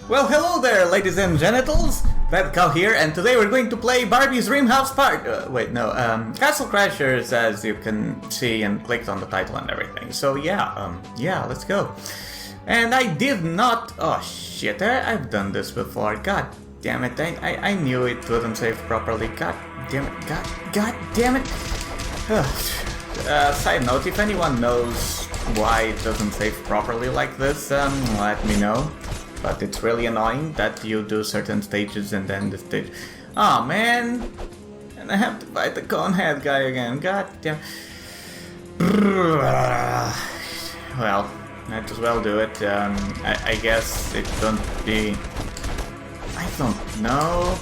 Well, hello there, ladies and genitals. Madcowe here, and today we're going to play Barbie's Dream House Castle Crashers, as you can see and clicked on the title and everything. So yeah, let's go. And I did not. Oh shit! I've done this before. God damn it! I knew it wouldn't save properly. God damn it! God damn it! Side note: if anyone knows why it doesn't save properly like this, let me know. But it's really annoying that you do certain stages and then the stage... Oh man! And I have to fight the Conehead guy again, god damn... Well, might as well do it. I guess it don't be... I don't know...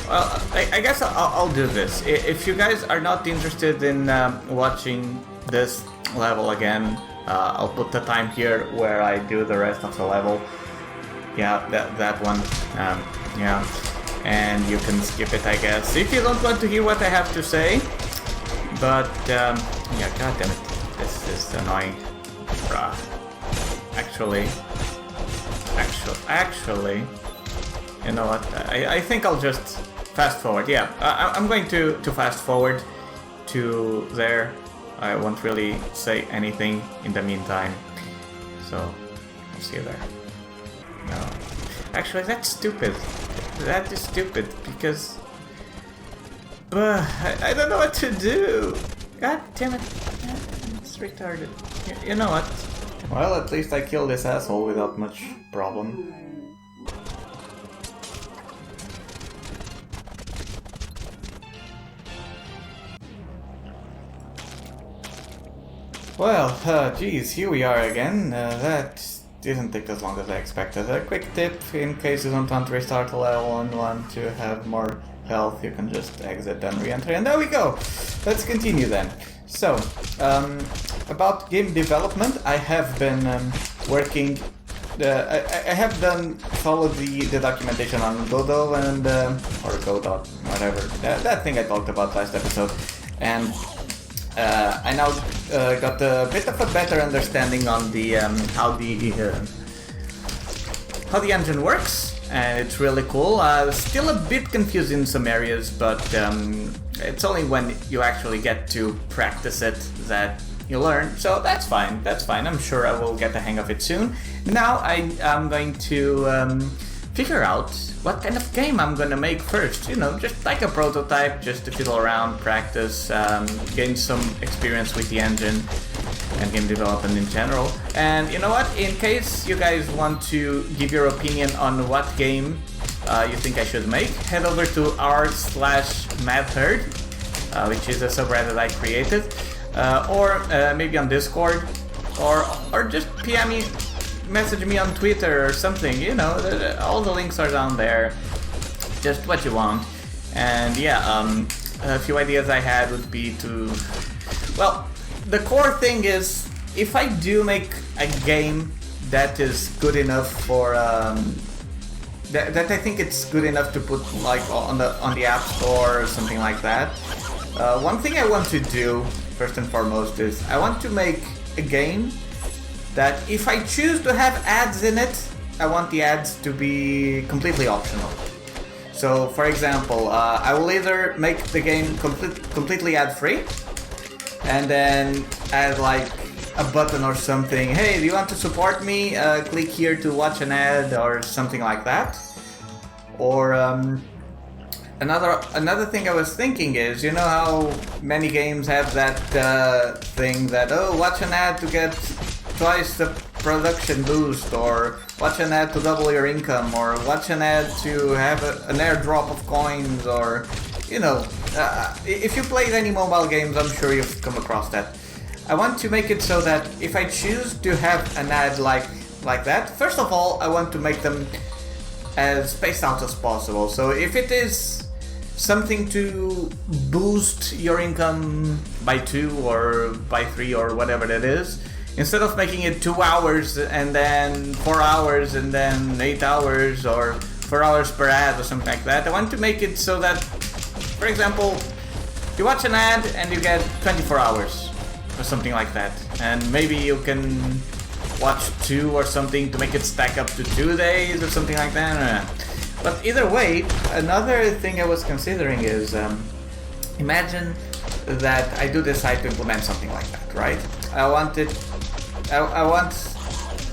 Well, I guess I'll do this. If you guys are not interested in watching this level again, I'll put the time here where I do the rest of the level. Yeah, that one. Yeah, and you can skip it, I guess, if you don't want to hear what I have to say. But yeah, god damn it, this is annoying. Bruh. Actually, you know what? I think I'll just fast forward. Yeah, I'm going to fast forward to there. I won't really say anything in the meantime. So I'll see you there. No. Actually, that's stupid. That is stupid, because... But I don't know what to do. God damn it. It's retarded. You know what? Well, at least I killed this asshole without much problem. Well, geez, here we are again. That didn't take as long as I expected. A quick tip, in case you don't want to restart the level and want to have more health, you can just exit and re-enter, and there we go! Let's continue then. So, about game development, I have been working... I have followed the documentation on Godot and... or Godot, whatever. That thing I talked about last episode. And I now got a bit of a better understanding on the how the engine works, and it's really cool. Still a bit confused in some areas, but it's only when you actually get to practice it that you learn. So that's fine. That's fine. I'm sure I will get the hang of it soon. Now I'm going to figure out what kind of game I'm gonna make first, you know, just like a prototype, just to fiddle around, practice, gain some experience with the engine and game development in general. And you know what, in case you guys want to give your opinion on what game you think I should make, head over to r/madherd, which is a subreddit I created, or maybe on Discord, or just PM me, message me on Twitter or something, you know, all the links are down there, just what you want. And yeah, a few ideas I had would be to, well, the core thing is, if I do make a game that is good enough for, that I think it's good enough to put like on the App Store or something like that, one thing I want to do, first and foremost, is I want to make a game that if I choose to have ads in it, I want the ads to be completely optional. So, for example, I will either make the game completely ad-free, and then add like a button or something. Hey, do you want to support me? Click here to watch an ad or something like that. Or another thing I was thinking is, you know how many games have that thing that, oh, watch an ad to get twice the production boost, or watch an ad to double your income, or watch an ad to have an airdrop of coins, or, you know, if you played any mobile games, I'm sure you've come across that. I want to make it so that if I choose to have an ad like that, first of all, I want to make them as spaced out as possible. So if it is something to boost your income by 2 or by 3 or whatever that is, instead of making it 2 hours and then 4 hours and then 8 hours or 4 hours per ad or something like that, I want to make it so that, for example, you watch an ad and you get 24 hours or something like that. And maybe you can watch 2 or something to make it stack up to 2 days or something like that. But either way, another thing I was considering is, imagine that I do decide to implement something like that, right? I want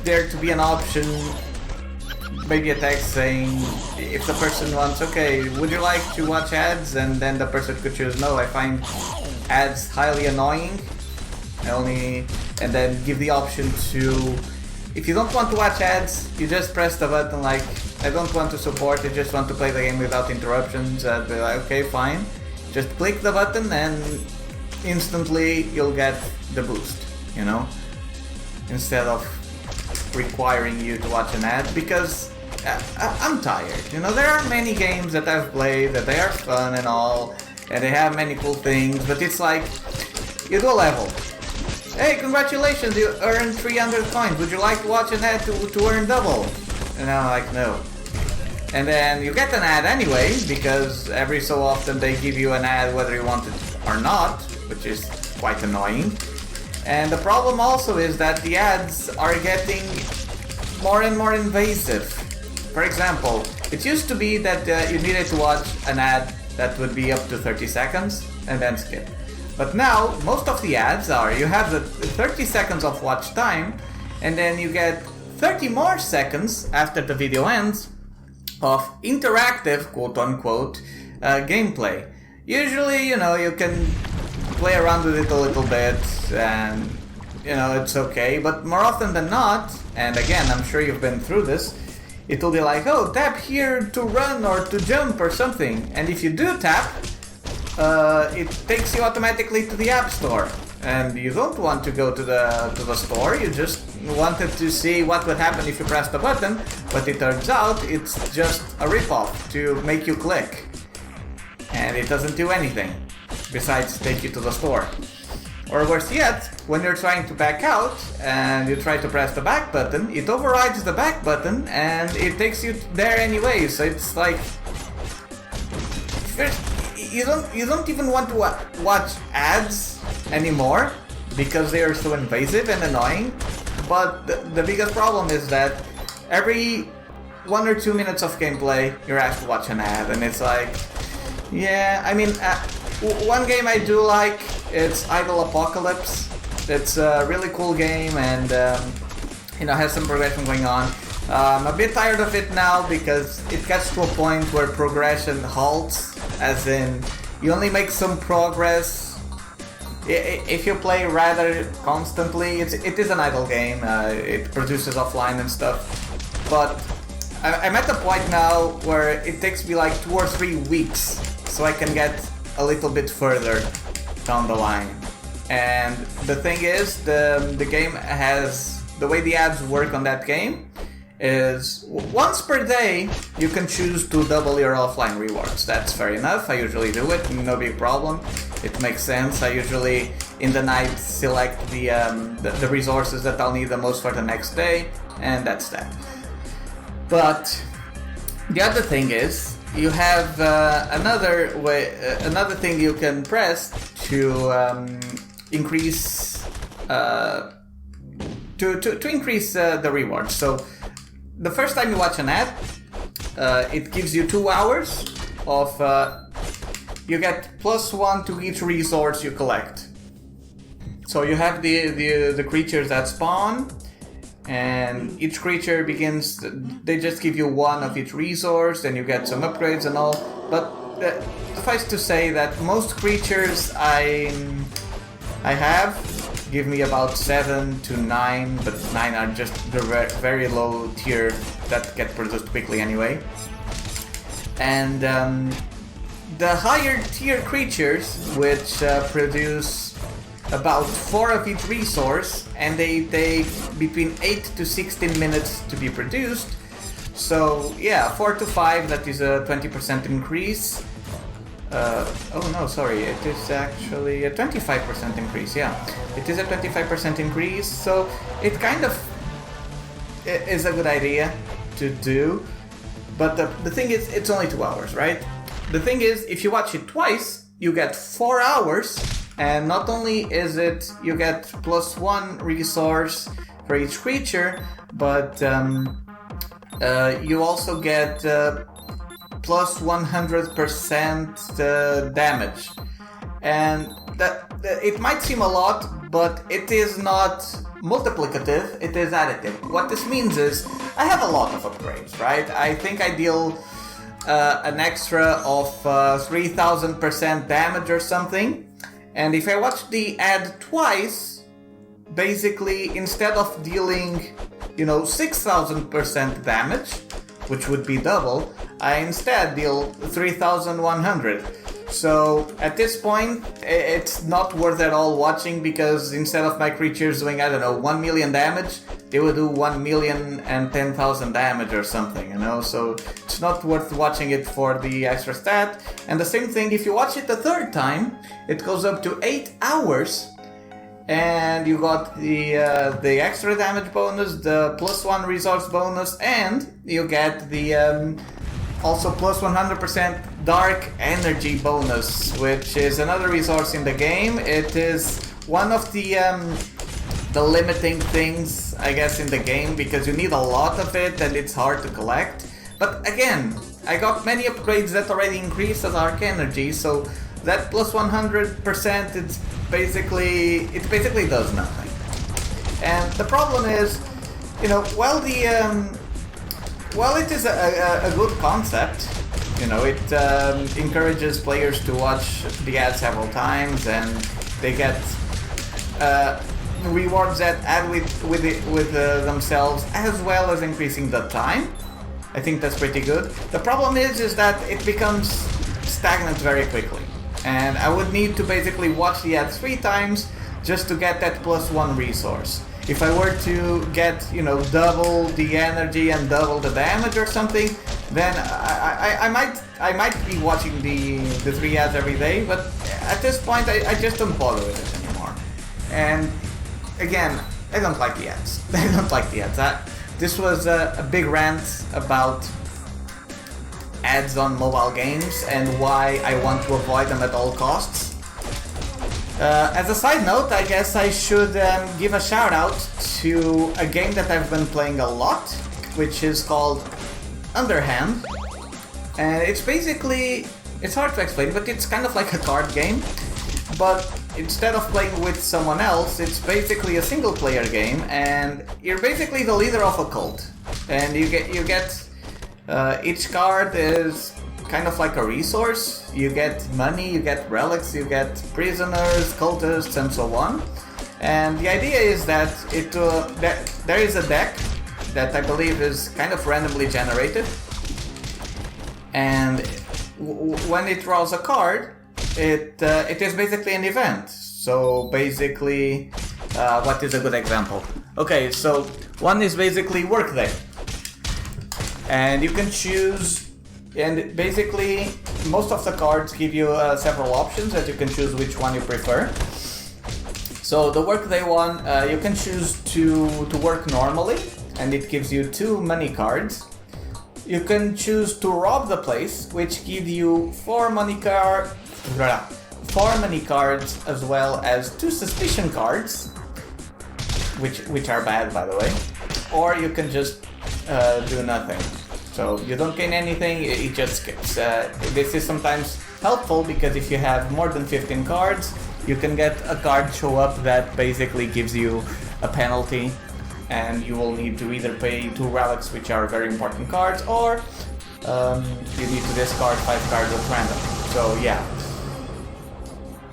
there to be an option, maybe a text saying, if the person wants, okay, would you like to watch ads? And then the person could choose, no, I find ads highly annoying. And then give the option to, if you don't want to watch ads, you just press the button like, I don't want to support, I just want to play the game without interruptions. I'd be like, okay, fine. Just click the button and instantly you'll get the boost, you know? Instead of requiring you to watch an ad, because I'm tired. You know, there are many games that I've played that they are fun and all, and they have many cool things, but it's like, you do a level. Hey, congratulations, you earned 300 coins. Would you like to watch an ad to earn double? And I'm like, no. And then you get an ad anyway, because every so often they give you an ad whether you want it or not, which is quite annoying. And the problem also is that the ads are getting more and more invasive. For example, it used to be that you needed to watch an ad that would be up to 30 seconds and then skip. But now, most of the ads are, you have the 30 seconds of watch time, and then you get 30 more seconds after the video ends of interactive, quote-unquote, gameplay. Usually, you know, you can play around with it a little bit, and, you know, it's okay. But more often than not, and again, I'm sure you've been through this, it'll be like, oh, tap here to run or to jump or something. And if you do tap, it takes you automatically to the App Store. And you don't want to go to the store, you just wanted to see what would happen if you press the button, but it turns out it's just a ripoff to make you click. And it doesn't do anything besides take you to the store. Or worse yet, when you're trying to back out and you try to press the back button, it overrides the back button and it takes you there anyway. So it's like, you don't even want to watch ads anymore because they are so invasive and annoying. But the biggest problem is that every 1 or 2 minutes of gameplay you're asked to watch an ad, and it's like, yeah, I mean, one game I do like, it's Idle Apocalypse. It's a really cool game and you know, has some progression going on. I'm a bit tired of it now because it gets to a point where progression halts, as in you only make some progress if you play rather constantly. It is an idle game, it produces offline and stuff, but I'm at the point now where it takes me like 2 or 3 weeks so I can get a little bit further down the line. And the thing is, the game has, the way the ads work on that game is once per day you can choose to double your offline rewards. That's fair enough, I usually do it, no big problem. It makes sense. I usually in the night select the resources that I'll need the most for the next day, and that's that. But the other thing is, you have another thing you can press to increase to increase the rewards. So the first time you watch an ad, it gives you 2 hours of you get +1 to each resource you collect. So you have the creatures that spawn, and each creature begins, they just give you 1 of each resource, then you get some upgrades and all. But suffice to say that most creatures I have give me about 7 to 9, but 9 are just the very low tier that get produced quickly anyway. And the higher tier creatures, which produce about 4 of each resource, and they take between 8 to 16 minutes to be produced. So yeah, 4 to 5, that is a 20% increase. Oh no, sorry, it is actually a 25% increase, yeah. It is a 25% increase, so it kind of is a good idea to do. But the thing is, it's only 2 hours, right? The thing is, if you watch it twice, you get 4 hours, and not only is it, you get +1 resource for each creature, but you also get plus 100% damage. And it might seem a lot, but it is not multiplicative, it is additive. What this means is, I have a lot of upgrades, right? I think I deal an extra of 3000% damage or something. And if I watch the ad twice, basically instead of dealing, 6000% damage, which would be double, I instead deal 3100. So at this point, it's not worth at all watching, because instead of my creatures doing, 1 million damage, they will do 1,010,000 damage or something, So it's not worth watching it for the extra stat. And the same thing, if you watch it the third time, it goes up to 8 hours, and you got the extra damage bonus, the +1 resource bonus, and you get the also plus 100% dark energy bonus, which is another resource in the game. It is one of the limiting things, I guess, in the game, because you need a lot of it and it's hard to collect. But again, I got many upgrades that already increase the dark energy, so that plus 100%, it basically does nothing. And the problem is, while it is a good concept, it encourages players to watch the ad several times, and they get rewards that add with themselves, as well as increasing the time. I think that's pretty good. The problem is that it becomes stagnant very quickly, and I would need to basically watch the ad 3 times just to get that +1 resource. If I were to get, double the energy and double the damage or something, then I might be watching the 3 ads every day, but at this point I just don't bother with it anymore. And again, I don't like the ads. I don't like the ads. This was a big rant about ads on mobile games and why I want to avoid them at all costs. As a side note, I guess I should give a shout out to a game that I've been playing a lot, which is called Underhand. And it's hard to explain, but it's kind of like a card game. But instead of playing with someone else, it's basically a single player game, and you're basically the leader of a cult. And you get each card is kind of like a resource. You get money, you get relics, you get prisoners, cultists, and so on. And the idea is that there is a deck that I believe is kind of randomly generated, and when it draws a card, it is basically an event. So basically, what is a good example? Okay, so one is basically Workday, and you can choose. And basically, most of the cards give you several options that you can choose which one you prefer. So the Workday one, you can choose to work normally, and it gives you 2 money cards. You can choose to rob the place, which give you 4 money cards, as well as 2 suspicion cards, which are bad, by the way. Or you can just do nothing. So you don't gain anything, it just skips. This is sometimes helpful because if you have more than 15 cards, you can get a card show up that basically gives you a penalty, and you will need to either pay 2 relics, which are very important cards, or you need to discard 5 cards at random. So yeah.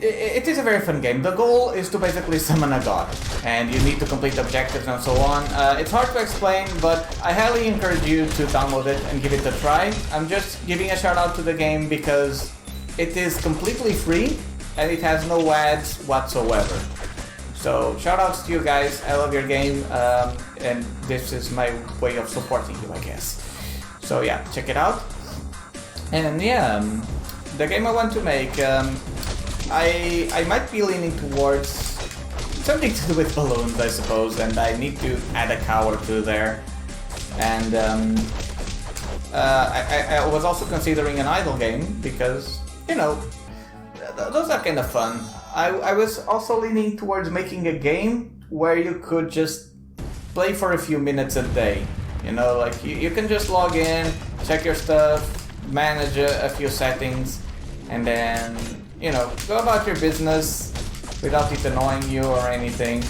It is a very fun game. The goal is to basically summon a god, and you need to complete objectives and so on. It's hard to explain, but I highly encourage you to download it and give it a try. I'm just giving a shout out to the game because it is completely free and it has no ads whatsoever. So shout outs to you guys, I love your game, and this is my way of supporting you, I guess. So yeah, check it out. And yeah, the game I want to make, I might be leaning towards something to do with balloons, I suppose, and I need to add a cow or two there. And I was also considering an idle game because, those are kind of fun. I was also leaning towards making a game where you could just play for a few minutes a day. You know, like you can just log in, check your stuff, manage a few settings, and then, you know, go about your business without it annoying you or anything.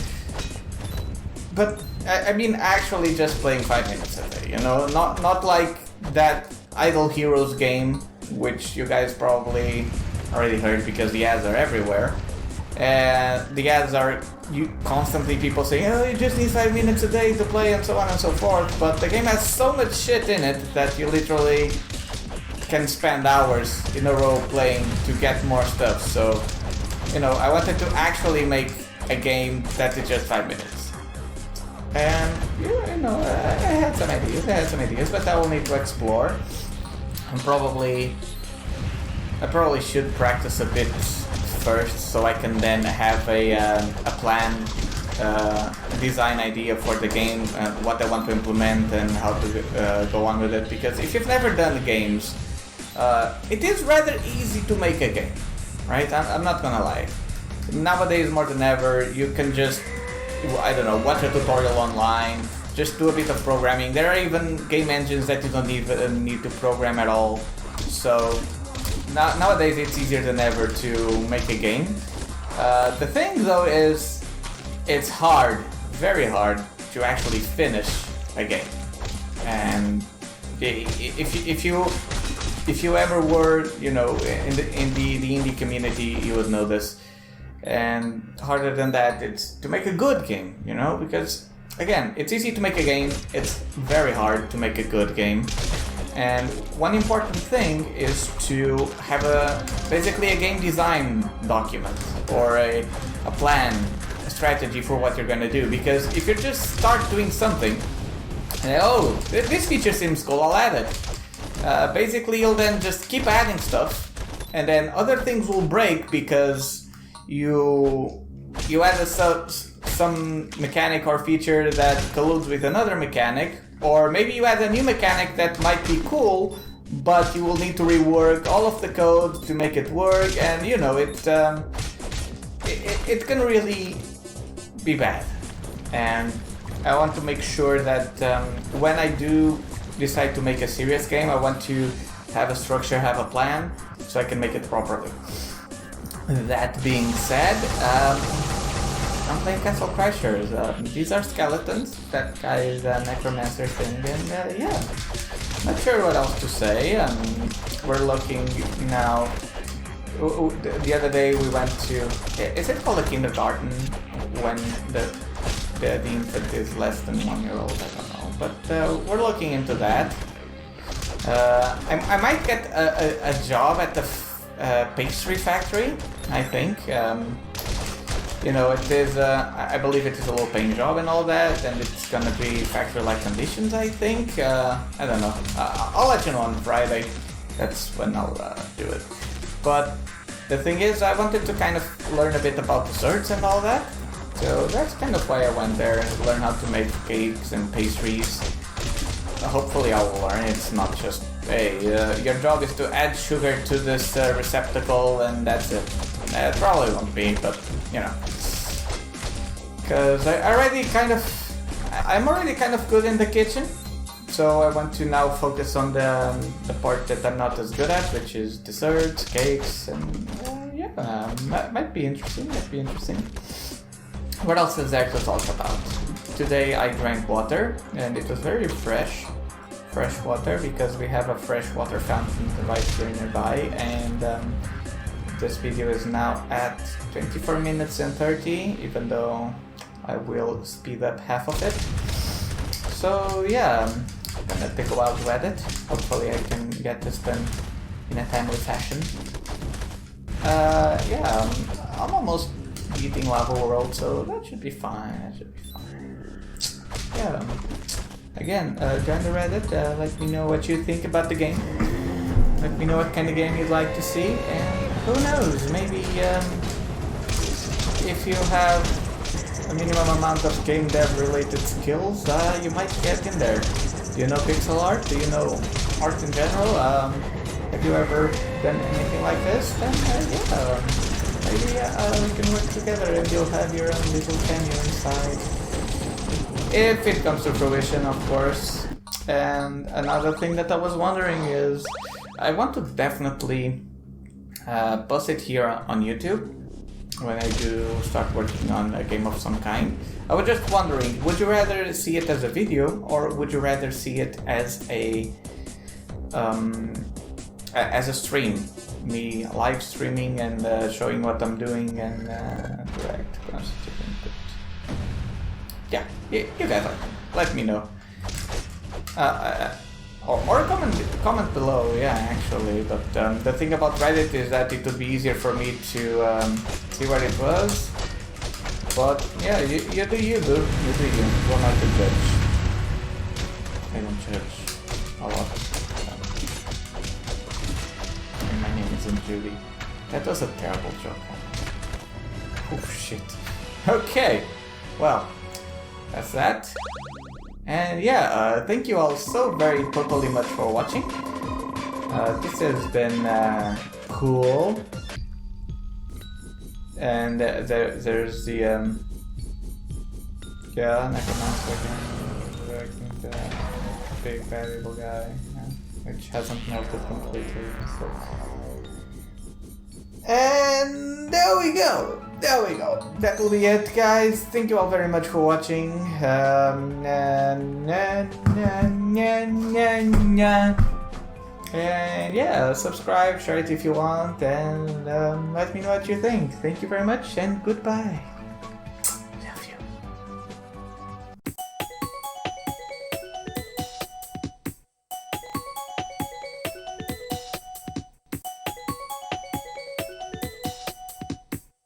But I mean, actually just playing 5 minutes a day, you know, not like that Idle Heroes game, which you guys probably already heard because the ads are everywhere. And the ads are constantly people saying, oh, you just need 5 minutes a day to play and so on and so forth. But the game has so much shit in it that you literally can spend hours in a row playing to get more stuff. So, you know, I wanted to actually make a game that is just 5 minutes. And, you know, I had some ideas, but I will need to explore. I probably should practice a bit first, so I can then have a plan, a design idea for the game, what I want to implement and how to go on with it. Because if you've never done games, it is rather easy to make a game, right? I'm not gonna lie. Nowadays, more than ever, you can just, I don't know, watch a tutorial online, just do a bit of programming. There are even game engines that you don't even need to program at all. So nowadays it's easier than ever to make a game. The thing though is, it's hard, very hard, to actually finish a game. And if you ever were, you know, in the indie community, you would know this. And harder than that, it's to make a good game, you know, because again, it's easy to make a game, it's very hard to make a good game. And one important thing is to have basically a game design document or a plan, a strategy for what you're gonna do. Because if you just start doing something, and oh, this feature seems cool, I'll add it. Basically, you'll then just keep adding stuff, and then other things will break because you add some mechanic or feature that colludes with another mechanic. Or maybe you add a new mechanic that might be cool, but you will need to rework all of the code to make it work, and you know, it can really be bad. And I want to make sure that when I do decide to make a serious game, I want to have a structure, have a plan, so I can make it properly. That being said, I'm playing Castle Crashers. These are skeletons. That guy is a necromancer thing, and yeah, not sure what else to say. We're looking now. The other day we went to. Is it called a kindergarten when the infant is less than 1 year old? I don't know, but we're looking into that. I might get a job at the pastry factory. I think. You know, it is, I believe it is a low-paying job and all that, and it's gonna be factory-like conditions, I think. I don't know. I'll let you know on Friday. That's when I'll do it. But the thing is, I wanted to kind of learn a bit about desserts and all that. So that's kind of why I went there, to learn how to make cakes and pastries. Hopefully I will learn. It's not just, hey, your job is to add sugar to this receptacle and that's it. It probably won't be, but you know, because I'm already kind of good in the kitchen, so I want to now focus on the part that I'm not as good at, which is desserts, cakes, and yeah, might be interesting. What else is there to talk about? Today I drank water, and it was very fresh water, because we have a fresh water fountain right here nearby, and this video is now at 24 minutes and 30, even though I will speed up half of it. So yeah, I'm gonna take a while to edit. Hopefully I can get this done in a timely fashion. Yeah, I'm almost beating Lava World, so that should be fine. Yeah, again, join the Reddit, let me know what you think about the game. Let me know what kind of game you'd like to see, and who knows, maybe if you have a minimum amount of game dev related skills, you might get in there. Do you know pixel art? Do you know art in general? Have you ever done anything like this? Then yeah, maybe we can work together and you'll have your own little cameo inside. if it comes to fruition, of course. And another thing that I was wondering is, I want to definitely post it here on YouTube when I do start working on a game of some kind. I was just wondering, would you rather see it as a video, or would you rather see it as a stream? Me live streaming and showing what I'm doing and direct constituent. Yeah, you guys let me know. Or comment below, yeah, actually. But the thing about Reddit is that it would be easier for me to see what it was. But yeah, you do you. We're not to judge. I don't judge a lot. And my name isn't Judy. That was a terrible joke. Oh shit. Okay, well, that's that. And yeah, thank you all so very totally much for watching. This has been cool. And there's the yeah, Necromancer again, directing the big variable guy, which hasn't melted completely. So. And there we go. That will be it, guys. Thank you all very much for watching. And yeah, subscribe, share it if you want, and let me know what you think. Thank you very much, and goodbye.